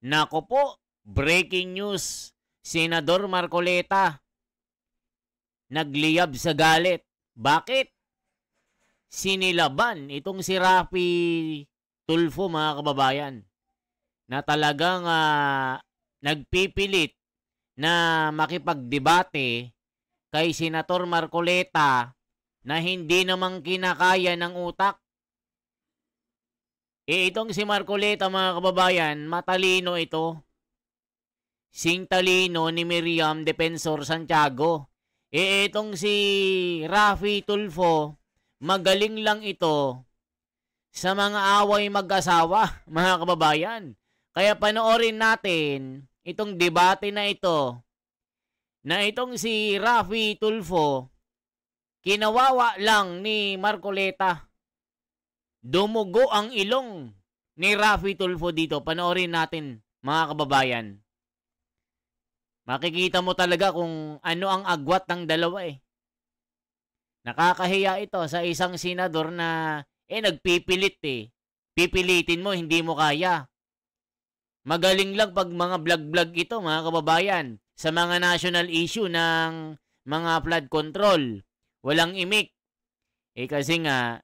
Nako po, breaking news. Senador Marcoleta nagliyab sa galit. Bakit? Sinilaban itong si Raffy Tulfo, mga kababayan, na talagang nagpipilit na makipagdebate kay Senator Marcoleta na hindi namang kinakaya ng utak. Itong si Marcoleta, mga kababayan, matalino ito. Sing talino ni Miriam Defensor Santiago. Itong si Raffy Tulfo, magaling lang ito sa mga away mag-asawa, mga kababayan. Kaya panoorin natin itong debate na ito, na itong si Raffy Tulfo, kinawawa lang ni Marcoleta. Dumugo ang ilong ni Raffy Tulfo dito. Panoorin natin, mga kababayan. Makikita mo talaga kung ano ang agwat ng dalawa eh. Nakakahiya ito sa isang senador na nagpipilit eh. Pipilitin mo, hindi mo kaya. Magaling lang pag mga vlog-vlog ito, mga kababayan, sa mga national issue ng mga flood control. Walang imik. Kasi nga,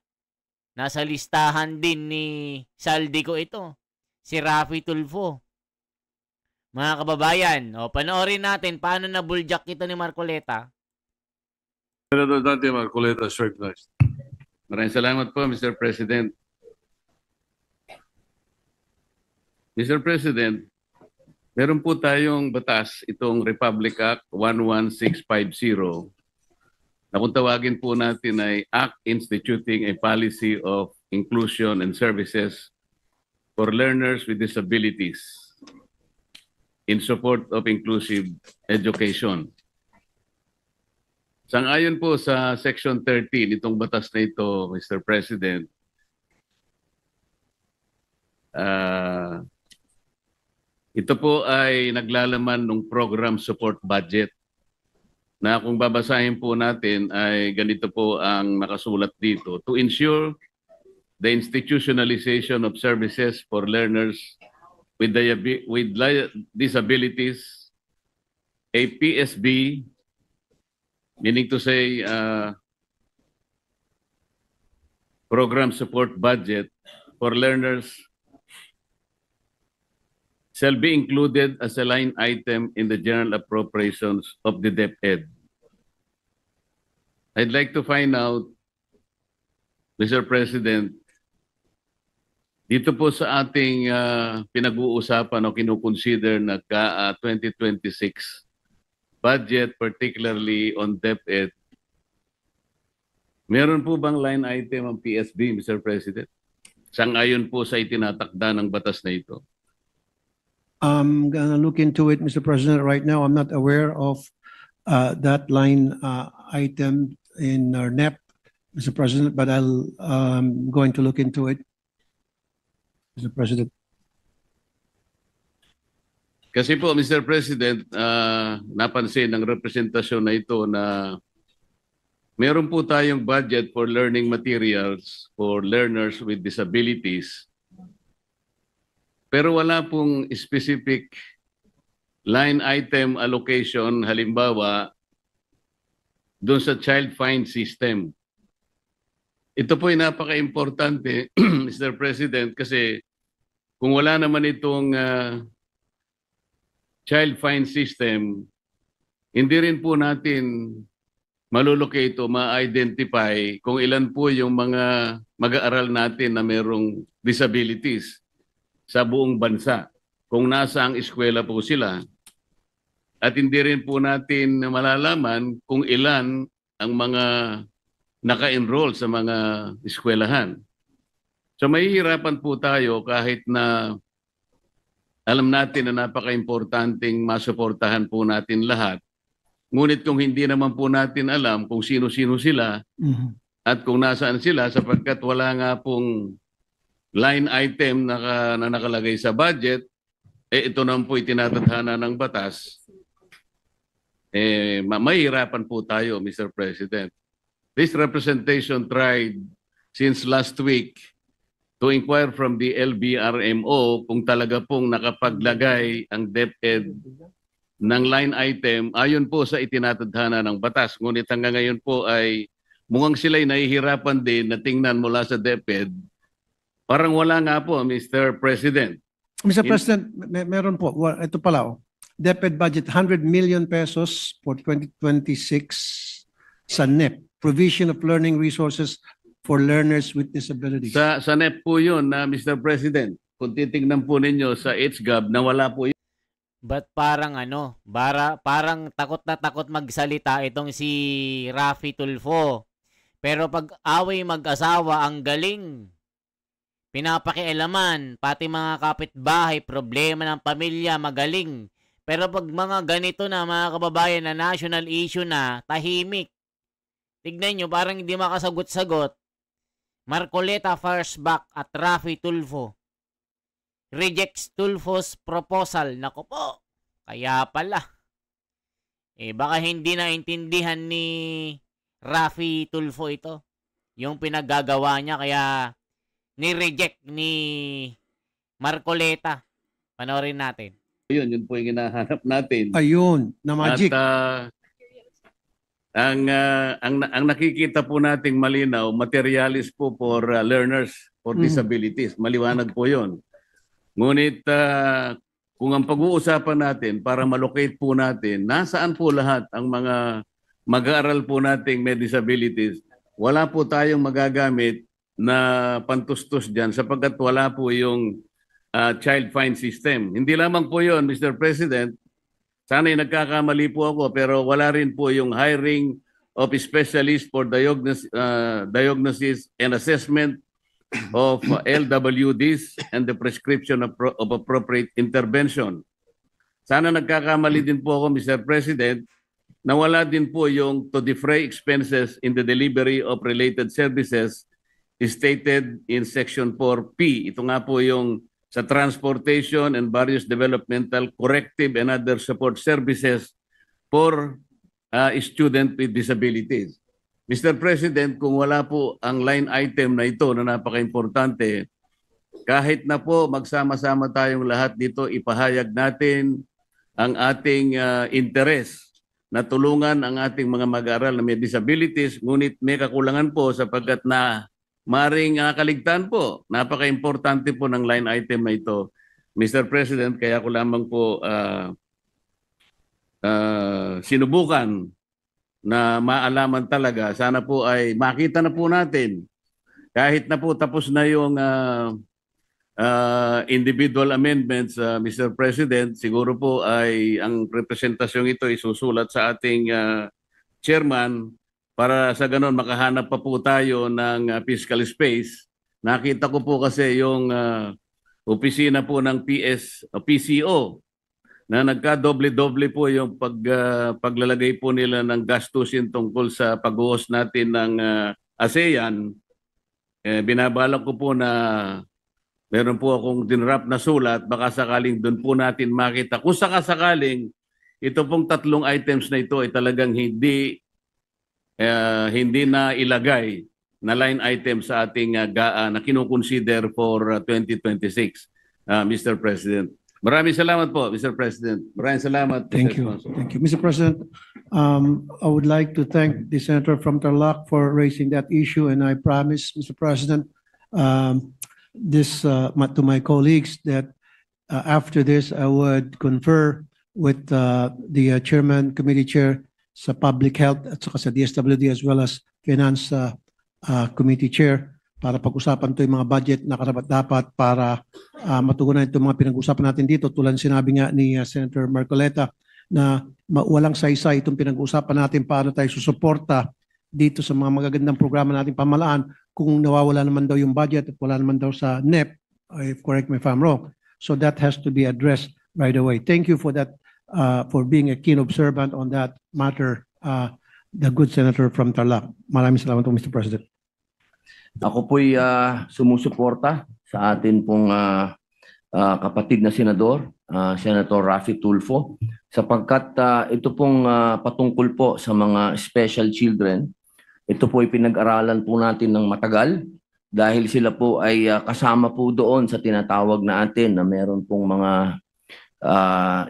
nasa listahan din ni Saldico ito, si Raffy Tulfo. Mga kababayan, panoorin natin paano nabuljak ito ni Marcoleta. Senador Dante Marcoleta, recognized. Maraming salamat po, Mr. President. Mr. President, meron po tayong batas, itong Republic Act 11650, na kung tawagin po natin ay Act Instituting a Policy of Inclusion and Services for Learners with Disabilities in Support of Inclusive Education. Sang-ayon po sa Section 13 itong batas na ito, Mr. President, ito po ay naglalaman ng program support budget na kung babasahin po natin ay ganito po ang nakasulat dito. To ensure the institutionalization of services for learners with disabilities, a PSB, meaning to say program support budget for learners, shall be included as a line item in the general appropriations of the DepEd. I'd like to find out, Mr. President, dito po sa ating pinag-uusapan o kinukonsider na 2026 budget, particularly on DepEd, meron po bang line item ang PSB, Mr. President? Sang-ayon po sa itinatakda ng batas na ito. I'm gonna look into it, Mr. President. Right now, I'm not aware of that line item in our NEP, Mr. President, but I'll going to look into it, Mr. President. Kasi po, Mr. President, napansin ng representasyon na ito na meron po tayong budget for learning materials for learners with disabilities. Pero wala pong specific line item allocation, halimbawa, doon sa child fine system. Ito po ay napaka-importante, Mr. President, kasi kung wala naman itong child fine system, hindi rin po natin malulocate o ma-identify kung ilan po yung mga mag-aaral natin na merong disabilities sa buong bansa, kung nasa ang eskwela po sila. At hindi rin po natin malalaman kung ilan ang mga naka-enroll sa mga eskwelahan. So mahihirapan po tayo kahit na alam natin na napaka-importanting masuportahan po natin lahat. Ngunit kung hindi naman po natin alam kung sino-sino sila at kung nasaan sila, sapagkat wala nga pong line item na nakalagay sa budget, ito naman po itinatadhana ng batas, mahirapan po tayo, Mr. President. This representation tried since last week to inquire from the LBRMO kung talaga pong nakapaglagay ang DepEd ng line item ayon po sa itinatadhana ng batas. Ngunit hanggang ngayon po ay mukhang sila'y nahihirapan din na tingnan mula sa DepEd. Parang wala nga po, Mr. President. Mr. President, meron po. Ito pala, oh. DepEd budget 100 million pesos for 2026 sa NEP, Provision of Learning Resources for Learners with Disabilities. Sa NEP po yun, Mr. President. Kung titignan po ninyo sa HGAB na wala po yun. But parang parang takot na takot magsalita itong si Raffy Tulfo. Pero pag away mag-asawa, ang galing. Pinapakialaman, pati mga kapitbahay, problema ng pamilya, magaling. Pero pag mga ganito na mga kababayan na national issue na, tahimik. Tignan nyo, parang hindi makasagot-sagot. Marcoleta fires back at Raffy Tulfo rejects Tulfo's proposal. Nako po, kaya pala. Baka hindi naintindihan ni Raffy Tulfo ito. Yung pinaggagawa niya, kaya ni-reject ni Marcoleta. Panoorin natin. Yun po yung hinahanap natin. Ayun, na magic. At ang nakikita po nating malinaw, materialis po for learners for disabilities. Maliwanag po yun. Ngunit kung ang pag-uusapan natin para malocate po natin, nasaan po lahat ang mga mag-aaral po nating may disabilities, wala po tayong magagamit na pantustos dyan sapagkat wala po yung child find system. Hindi lamang po yun, Mr. President. Sana'y nagkakamali po ako pero wala rin po yung hiring of specialists for diagnosis and assessment of LWDs and the prescription of appropriate intervention. Sana nagkakamali din po ako, Mr. President, na wala din po yung to defray expenses in the delivery of related services stated in Section 4P. Ito nga po yung sa transportation and various developmental, corrective and other support services for student with disabilities. Mr. President, kung wala po ang line item na ito na napaka-importante, kahit na po magsama-sama tayong lahat dito, ipahayag natin ang ating interes na tulungan ang ating mga mag-aaral na may disabilities, ngunit may kakulangan po sapagkat na maring kaligtaan po. Napaka-importante po ng line item na ito. Mr. President, kaya ko lamang po sinubukan na maalaman talaga. Sana po ay makita na po natin. Kahit na po tapos na yung individual amendments, Mr. President, siguro po ay ang representasyong ito isusulat sa ating chairman para sa ganon makahanap pa po tayo ng fiscal space. Nakita ko po kasi yung opisina po ng PCO na nagka-doble-doble po yung paglalagay po nila ng gastusin tungkol sa pag-host natin ng ASEAN. Binabalak ko po na meron po akong dinrap na sulat, baka sakaling doon po natin makita. Kung sakasakaling ito pong tatlong items na ito ay talagang hindi na ilagay na line item sa ating GAA na kinukonsider for 2026, Mr. President. Maraming salamat po, Mr. President. Maraming salamat. Thank you. Thank you. Mr. President, I would like to thank the Senator from Tarlac for raising that issue, and I promise, Mr. President, to my colleagues that after this, I would confer with the Chairman, Committee Chair sa Public Health at saka sa DSWD as well as Finance Committee Chair para pag-usapan ito yung mga budget na karapat-dapat para matugunan itong mga pinag-usapan natin dito. Tulad sinabi nga ni Senator Marcoleta na walang saysay itong pinag-usapan natin paano tayo susuporta dito sa mga magagandang programa nating pamalaan kung nawawala naman daw yung budget at wala naman daw sa NEP, if correct me if I'm wrong. So that has to be addressed right away. Thank you for that, for being a keen observant on that matter, the good Senator from Tarlac. Maraming salamat po, Mr. President. Ako po'y sumusuporta sa atin pong kapatid na senador, Senator Raffy Tulfo, sapagkat ito pong patungkol po sa mga special children. Ito po ay pinag-aralan po natin ng matagal dahil sila po ay kasama po doon sa tinatawag natin na meron pong mga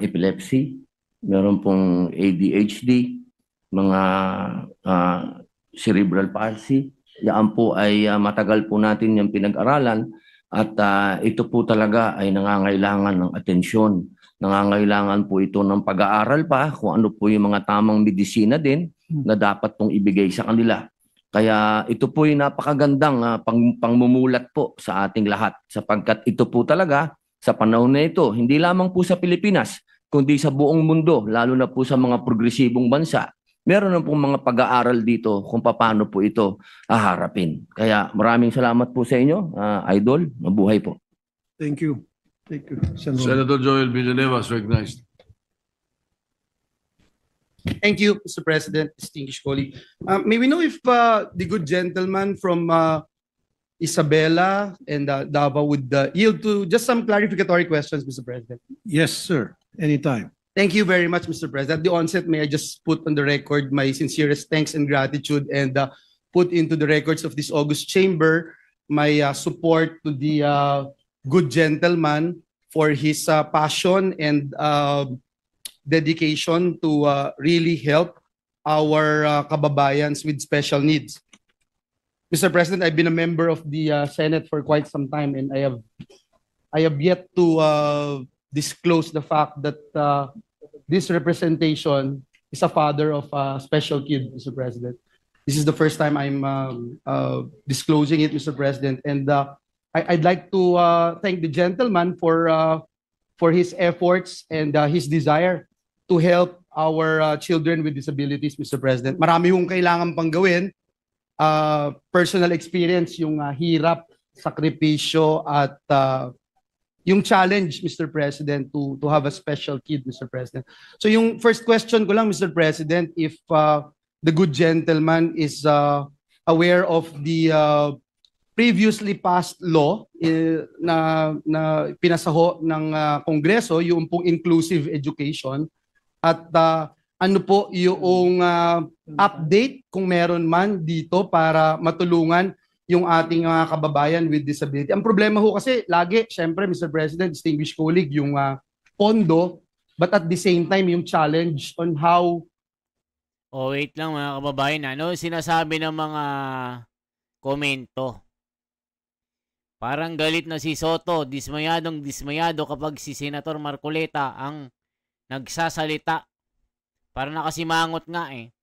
epilepsy, meron pong ADHD, mga cerebral palsy. Yan po ay matagal po natin yung pinag-aralan at ito po talaga ay nangangailangan ng atensyon. Nangangailangan po ito ng pag-aaral pa kung ano po yung mga tamang medisina din na dapat pong ibigay sa kanila. Kaya ito po yung napakagandang pangmumulat po sa ating lahat sapagkat ito po talaga sa panahon na ito, hindi lamang po sa Pilipinas, kundi sa buong mundo, lalo na po sa mga progresibong bansa. Meron na pong mga pag-aaral dito kung paano po ito haharapin. Kaya maraming salamat po sa inyo, Idol. Mabuhay po. Thank you. Thank you, Senator. Senator Joel Villanueva is recognized. Thank you, Mr. President, distinguished colleague. May we know if the good gentleman from Isabela and Davao would yield to just some clarificatory questions, Mr. President? Yes, sir. Anytime. Thank you very much, Mr. President. At the onset, may I just put on the record my sincerest thanks and gratitude and put into the records of this August chamber my support to the good gentleman for his passion and dedication to really help our kababayans with special needs. Mr. President, I've been a member of the Senate for quite some time, and I have yet to disclose the fact that this representation is a father of a special kid, Mr. President. This is the first time I'm disclosing it, Mr. President, and I'd like to thank the gentleman for his efforts and his desire to help our children with disabilities, Mr. President. Marami yung kailangan pang gawin. Personal experience, yung hirap, sakripisyo, at yung challenge, Mr. President, to have a special kid, Mr. President. So yung first question ko lang, Mr. President, if the good gentleman is aware of the previously passed law na pinasaho ng Kongreso, yung pong inclusive education, at ano po yung update kung meron man dito para matulungan yung ating mga kababayan with disability. Ang problema ho kasi lagi, syempre Mr. President, distinguished colleague, yung pondo, but at the same time yung challenge on how... Oh, wait lang mga kababayan. Ano sinasabi ng mga komento? Parang galit na si Soto, dismayadong dismayado kapag si Senator Marcoleta ang nagsasalita. Parang nakasimangot nga eh.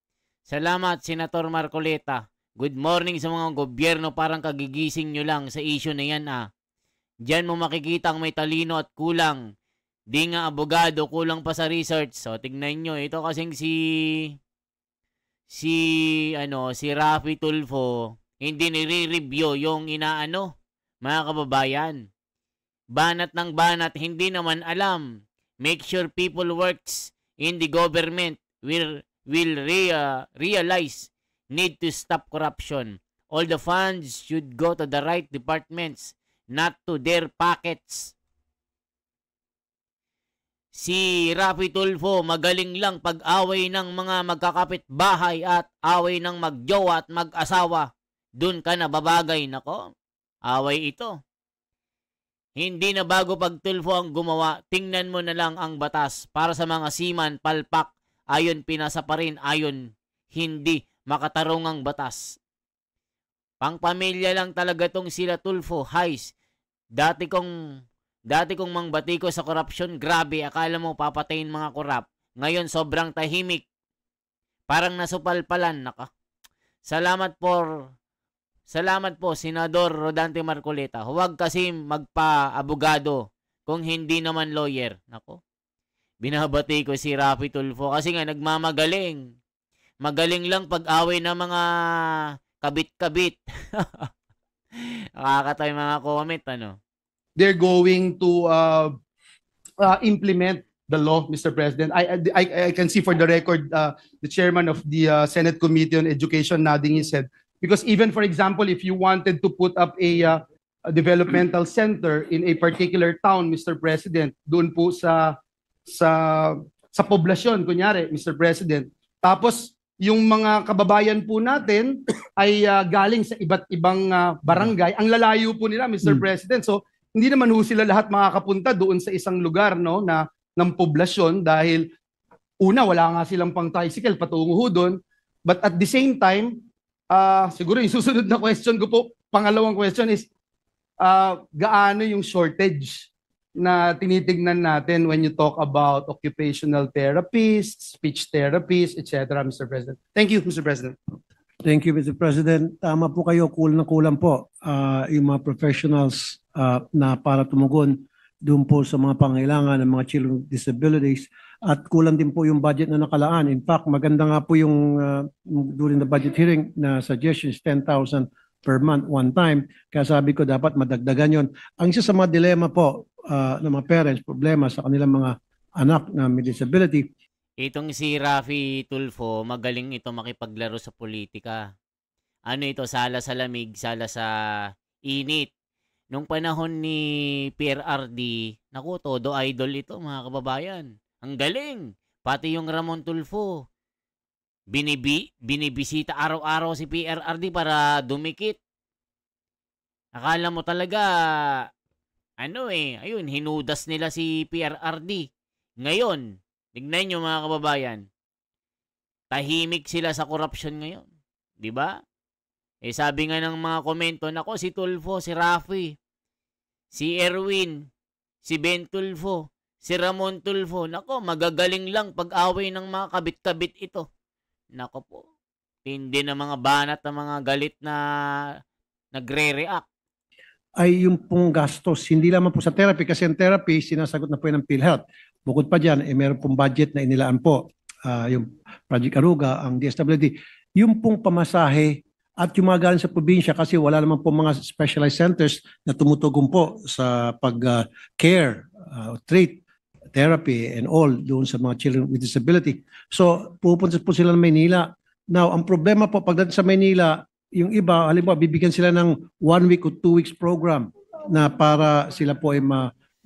Salamat, Senator Marcoleta. Good morning sa mga gobyerno, parang kagigising nyo lang sa issue na yan ah. Diyan mo makikita ang may talino at kulang. Di nga abogado, kulang pa sa research. So tignan nyo, ito kasing si Rafi Tulfo, hindi nire-review yung inaano, mga kababayan. Banat ng banat, hindi naman alam. Make sure people works in the government will realize need to stop corruption. All the funds should go to the right departments, not to their pockets. Si Rafi Tulfo, magaling lang pag-away ng mga magkakapit-bahay at away ng magjowa at mag-asawa. Dun ka na babagay. Nako, away ito. Hindi na bago pag Tulfo ang gumawa, tingnan mo na lang ang batas para sa mga seaman, palpak, ayon pinasa pa rin, ayon hindi makatarungang batas. Pangpamilya lang talaga tong sila Tulfo, Heis. Dati kong mangbati ko sa korupsyon, grabe, akala mo papatayin mga korap. Ngayon sobrang tahimik. Parang nasupalpalan, naka. Salamat po, Senador Rodante Marcoleta. Huwag kasi magpa-abogado kung hindi naman lawyer. Nako. Binabati ko si Rafi Tulfo kasi nga nagmamagaling. Magaling lang pag-away ng mga kabit-kabit. Nakakatawa yung mga comment, ano? They're going to implement the law, Mr. President. I can see for the record the chairman of the Senate Committee on Education nodding his head. Because even, for example, if you wanted to put up a developmental center in a particular town, Mr. President, doon po sa poblasyon, kunyari, Mr. President, tapos yung mga kababayan po natin ay galing sa iba't ibang barangay. Ang lalayo po nila, Mr. President. So, hindi naman ho sila lahat makakapunta doon sa isang lugar, no, na ng poblasyon dahil una, wala nga silang pang tricycle patungo ho doon. But at the same time, siguro yung susunod na question ko po, pangalawang question is, gaano yung shortage na tinitignan natin when you talk about occupational therapists, speech therapists, etc., Mr. President? Thank you, Mr. President. Thank you, Mr. President. Tama po kayo, kulang na kulang po yung mga professionals na para tumugon doon po sa mga pangailangan ng mga children with disabilities at kulang din po yung budget na nakalaan. In fact, maganda nga po yung during the budget hearing na suggestions 10,000 per month one time. Kaya sabi ko dapat madagdagan yon. Ang isa sa mga dilema po ng mga parents, problema sa kanilang mga anak na may disability. Itong si Raffy Tulfo, magaling ito makipaglaro sa politika. Ano ito, sala sa lamig, sala sa init. Nung panahon ni PRRD, naku, todo idol ito mga kababayan. Ang galing. Pati yung Ramon Tulfo. Binibisita araw-araw si PRRD para dumikit. Akala mo talaga, ayun, hinudas nila si PRRD. Ngayon, tignan nyo mga kababayan, tahimik sila sa korupsyon ngayon. Diba? Sabi nga ng mga komento, nako si Tulfo, si Raffy, si Erwin, si Ben Tulfo, si Ramon Tulfo, nako magagaling lang pag-away ng mga kabit-kabit ito. Nako po, hindi na mga banat na mga galit na nagre-react. Ay yung pong gastos, hindi lamang po sa therapy kasi ang therapy sinasagot na po yan ng PhilHealth. Bukod pa dyan, meron pong budget na inilaan po yung Project Aruga, ang DSWD. Yung pong pamasahe at yung mga galing sa probinsya kasi wala naman po mga specialized centers na tumutugon po sa pag-care, treat, therapy and all doon sa mga children with disability. So pupunta po sila ng Maynila. Now, ang problema po pagdating sa Maynila, yung iba, halimbawa, bibigyan sila ng 1 week o 2 weeks program na para sila po ay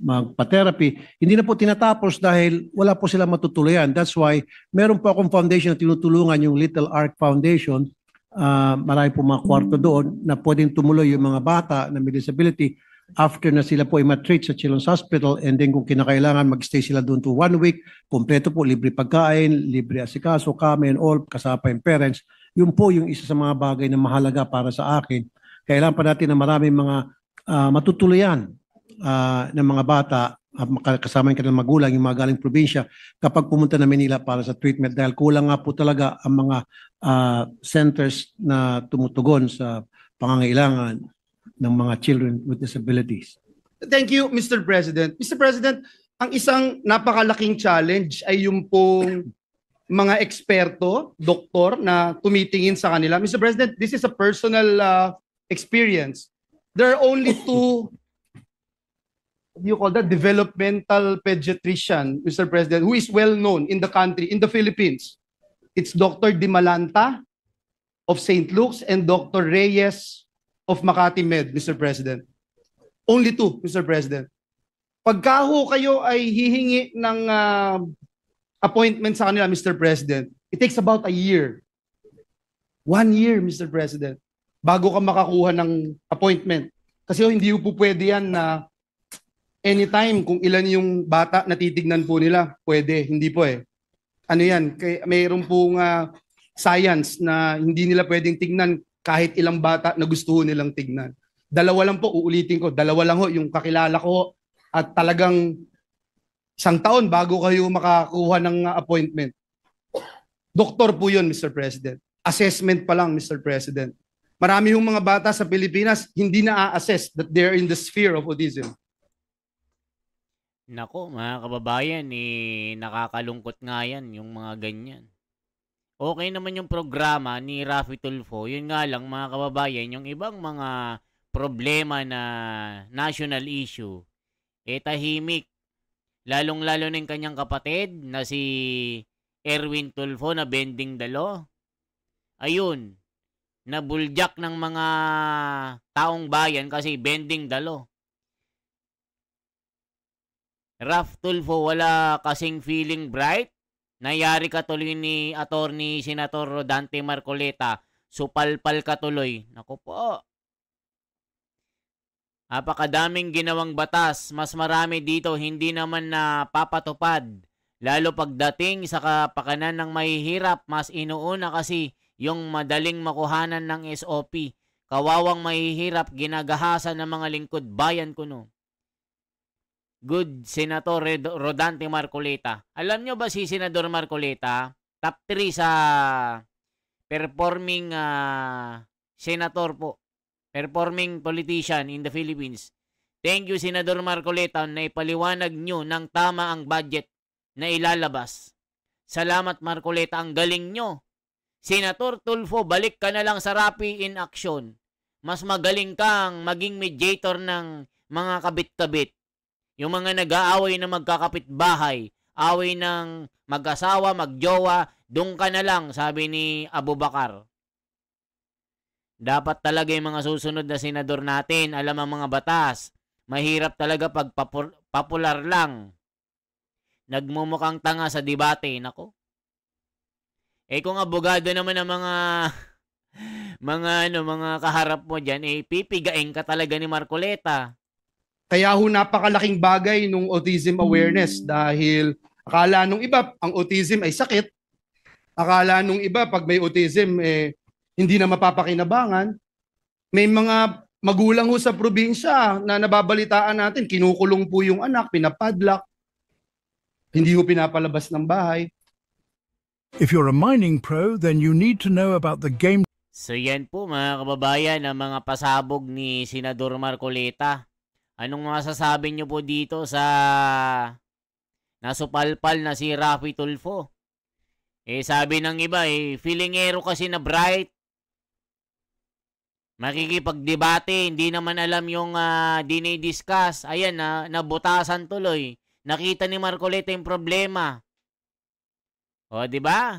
magpa-therapy. Hindi na po tinatapos dahil wala po sila matutuluyan. That's why meron po akong foundation na tinutulungan, yung Little Ark Foundation. Marami po mga kwarto doon na pwedeng tumuloy yung mga bata na may disability after na sila po ay matreat sa Children's Hospital, and then kung kinakailangan mag-stay sila doon to 1 week, kompleto po, libre pagkain, libre asikaso, kami and all, kasama pa yung parents. Yun po yung isa sa mga bagay na mahalaga para sa akin. Kailangan pa natin na maraming mga matutuluyan ng mga bata, kasama yung kanilang magulang, yung mga galing probinsya, kapag pumunta na Manila para sa treatment dahil kulang nga po talaga ang mga centers na tumutugon sa pangangailangan ng mga children with disabilities. Thank you, Mr. President. Mr. President, ang isang napakalaking challenge ay yung pong mga eksperto, doktor na tumitingin sa kanila. Mr. President, this is a personal experience. There are only two, what do you call that, developmental pediatrician, Mr. President, who is well known in the country, in the Philippines. It's Dr. Dimalanta of St. Luke's and Dr. Reyes of Makati Med, Mr. President. Only two, Mr. President. Pagka ho kayo ay hihingi ng appointment sa kanila, Mr. President, it takes about a year. 1 year, Mr. President, bago ka makakuha ng appointment. Kasi hindi po pwede yan na anytime kung ilan yung bata na titignan po nila, pwede. Hindi po eh. Ano yan, mayroon pong science na hindi nila pwedeng tignan kahit ilang bata na gusto nilang tignan. Dalawa lang po, uulitin ko, dalawa lang ho yung kakilala ko at talagang 1 taon bago kayo makakuha ng appointment. Doktor po yun, Mr. President. Assessment pa lang, Mr. President. Marami yung mga bata sa Pilipinas hindi na-assess that they're in the sphere of autism. Nako, mga kababayan, nakakalungkot nga yan, yung mga ganyan. Okay naman yung programa ni Raffy Tulfo, yun nga lang mga kababayan, yung ibang mga problema na national issue, tahimik. Lalong-lalo na yung kanyang kapatid na si Erwin Tulfo na bending dalo. Ayun, nabuljak ng mga taong bayan kasi bending dalo. Raff Tulfo wala kasing feeling bright, Nayari ka tuloy ni Attorney Senator Rodante Marcoleta. Supalpal ka tuloy. Naku po. Apakadaming ginawang batas. Mas marami dito hindi naman na papatupad. Lalo pagdating sa kapakanan ng mahihirap, mas inuuna kasi yung madaling makuhanan ng SOP. Kawawang mahihirap, ginagahasan ng mga lingkod bayan kuno. Good Senator Rodante Marcoleta. Alam nyo ba si Senador Marcoleta? Top 3 sa performing senator po. Performing politician in the Philippines. Thank you, Senador Marcoleta, na ipaliwanag nyo ng tama ang budget na ilalabas. Salamat, Marcoleta. Ang galing nyo. Senator Tulfo, balik ka na lang sa Rapi in action. Mas magaling kang maging mediator ng mga kabit-kabit. Yung mga nag-aaway na magkakapit-bahay, away ng mag-asawa, magjowa, doon ka na lang, sabi ni Abubakar. Dapat talaga yung mga susunod na senador natin, alam ang mga batas. Mahirap talaga pag popular lang. Nagmumukhang tanga sa debate, nako. Eh kung abogado naman ang mga kaharap mo diyan, pipigain ka talaga ni Marcoleta. Kaya ho napakalaking bagay nung autism awareness dahil akala nung iba ang autism ay sakit. Akala nung iba pag may autism hindi na mapapakinabangan. May mga magulang ho sa probinsya na nababalitaan natin, kinukulong po yung anak, pinapadlock, hindi ho pinapalabas ng bahay. If you're a mining pro, then you need to know about the game. So yan po mga kababayan ang mga pasabog ni Senador Marcoleta. Anong masasabi nyo po dito sa nasupalpal na si Rafi Tulfo? Sabi ng iba, feelingero kasi na bright. Makikipagdebate, hindi naman alam yung dinidiscuss. Ayan, nabutasan tuloy. Nakita ni Marcoleta yung problema. O, di ba?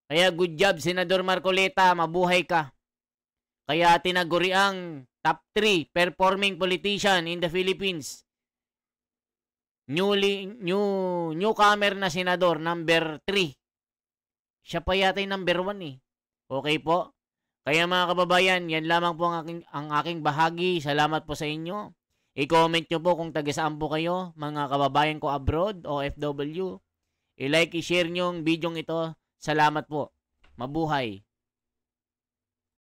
Kaya good job, Senador Marcoleta, mabuhay ka. Kaya tinaguri ang top 3 performing politician in the Philippines. Newcomer na senador, number 3. Siya pa yata yung number 1 eh. Okay po? Kaya mga kababayan, yan lamang po ang aking bahagi. Salamat po sa inyo. I-comment nyo po kung taga saan po kayo, mga kababayan ko abroad o OFW. I-like, i-share nyo yung video ito. Salamat po. Mabuhay.